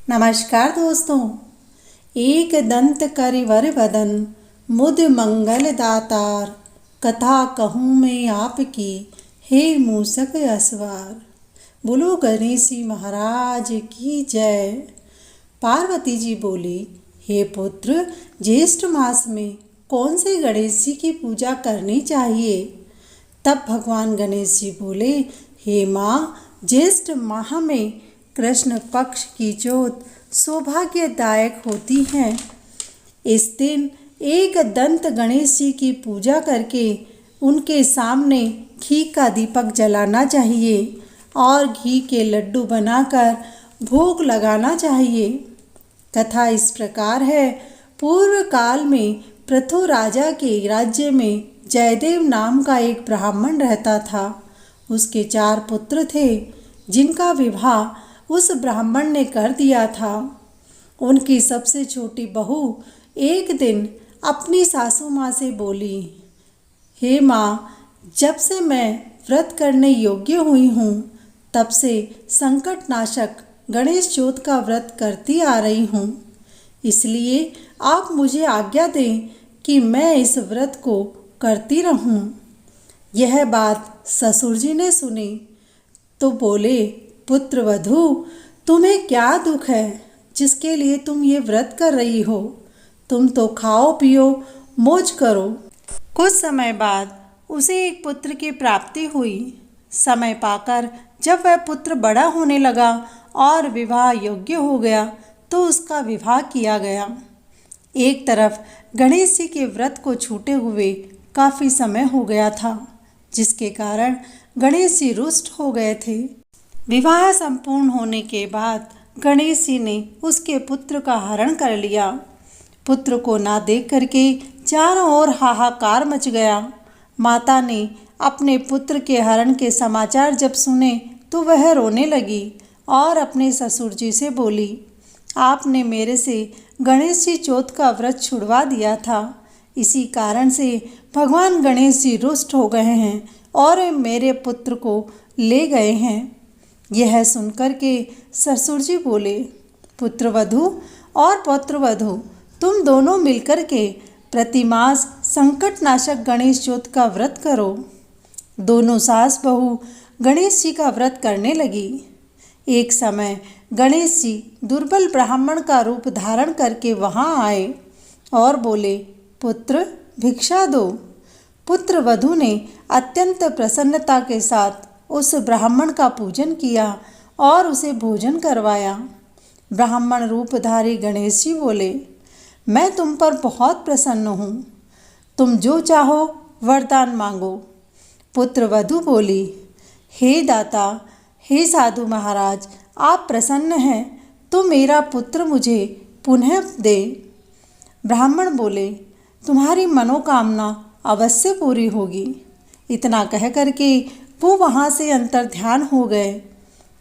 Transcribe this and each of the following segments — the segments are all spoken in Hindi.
नमस्कार दोस्तों। एक दंत करिवर वदन मुद मंगल दातार, कथा कहूँ मैं आपकी हे मूसक असवार। बोलो गणेश जी महाराज की जय। पार्वती जी बोली, हे पुत्र, ज्येष्ठ मास में कौन से गणेश जी की पूजा करनी चाहिए? तब भगवान गणेश जी बोले, हे माँ, ज्येष्ठ माह में कृष्ण पक्ष की चौथ सौभाग्यदायक होती है। इस दिन एक दंत गणेश जी की पूजा करके उनके सामने घी का दीपक जलाना चाहिए और घी के लड्डू बनाकर भोग लगाना चाहिए। कथा इस प्रकार है। पूर्व काल में पृथु राजा के राज्य में जयदेव नाम का एक ब्राह्मण रहता था। उसके 4 पुत्र थे, जिनका विवाह उस ब्राह्मण ने कर दिया था। उनकी सबसे छोटी बहू एक दिन अपनी सासू माँ से बोली, हे माँ, जब से मैं व्रत करने योग्य हुई हूँ तब से संकटनाशक गणेश चौथ का व्रत करती आ रही हूँ। इसलिए आप मुझे आज्ञा दें कि मैं इस व्रत को करती रहूं। यह बात ससुर जी ने सुनी तो बोले, पुत्र वधू, तुम्हें क्या दुख है जिसके लिए तुम ये व्रत कर रही हो? तुम तो खाओ पियो मौज करो। कुछ समय बाद उसे एक पुत्र की प्राप्ति हुई। समय पाकर जब वह पुत्र बड़ा होने लगा और विवाह योग्य हो गया तो उसका विवाह किया गया। एक तरफ गणेश जी के व्रत को छूटे हुए काफ़ी समय हो गया था, जिसके कारण गणेश जी रुष्ट हो गए थे। विवाह संपूर्ण होने के बाद गणेश जी ने उसके पुत्र का हरण कर लिया। पुत्र को ना देख करके चारों ओर हाहाकार मच गया। माता ने अपने पुत्र के हरण के समाचार जब सुने तो वह रोने लगी और अपने ससुर जी से बोली, आपने मेरे से गणेश जी चौथ का व्रत छुड़वा दिया था। इसी कारण से भगवान गणेश जी रुष्ट हो गए हैं और मेरे पुत्र को ले गए हैं। यह सुनकर के ससुर जी बोले, पुत्रवधू और पौत्रवधू, तुम दोनों मिलकर के प्रतिमास संकटनाशक गणेश चौथ का व्रत करो। दोनों सास बहू गणेश जी का व्रत करने लगी। एक समय गणेश जी दुर्बल ब्राह्मण का रूप धारण करके वहाँ आए और बोले, पुत्र, भिक्षा दो। पुत्र वधू ने अत्यंत प्रसन्नता के साथ उस ब्राह्मण का पूजन किया और उसे भोजन करवाया। ब्राह्मण रूपधारी गणेश जी बोले, मैं तुम पर बहुत प्रसन्न हूँ, तुम जो चाहो वरदान मांगो। पुत्र वधू बोली, हे दाता, हे साधु महाराज, आप प्रसन्न हैं तो मेरा पुत्र मुझे पुनः दे। ब्राह्मण बोले, तुम्हारी मनोकामना अवश्य पूरी होगी। इतना कह करके वो वहाँ से अंतर्ध्यान हो गए।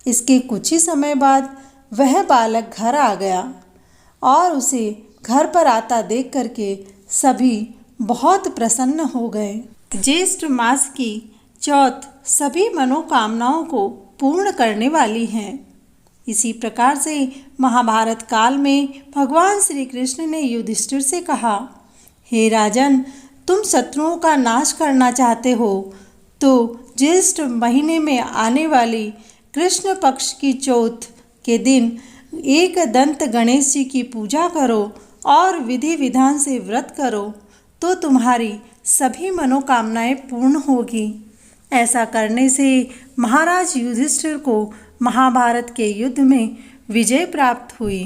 इसके कुछ ही समय बाद वह बालक घर आ गया और उसे घर पर आता देख करके सभी बहुत प्रसन्न हो गए। ज्येष्ठ मास की चौथ सभी मनोकामनाओं को पूर्ण करने वाली है। इसी प्रकार से महाभारत काल में भगवान श्री कृष्ण ने युधिष्ठिर से कहा, हे राजन, तुम शत्रुओं का नाश करना चाहते हो तो ज्येष्ठ महीने में आने वाली कृष्ण पक्ष की चौथ के दिन एक दंत गणेश जी की पूजा करो और विधि विधान से व्रत करो तो तुम्हारी सभी मनोकामनाएं पूर्ण होगी। ऐसा करने से महाराज युधिष्ठिर को महाभारत के युद्ध में विजय प्राप्त हुई।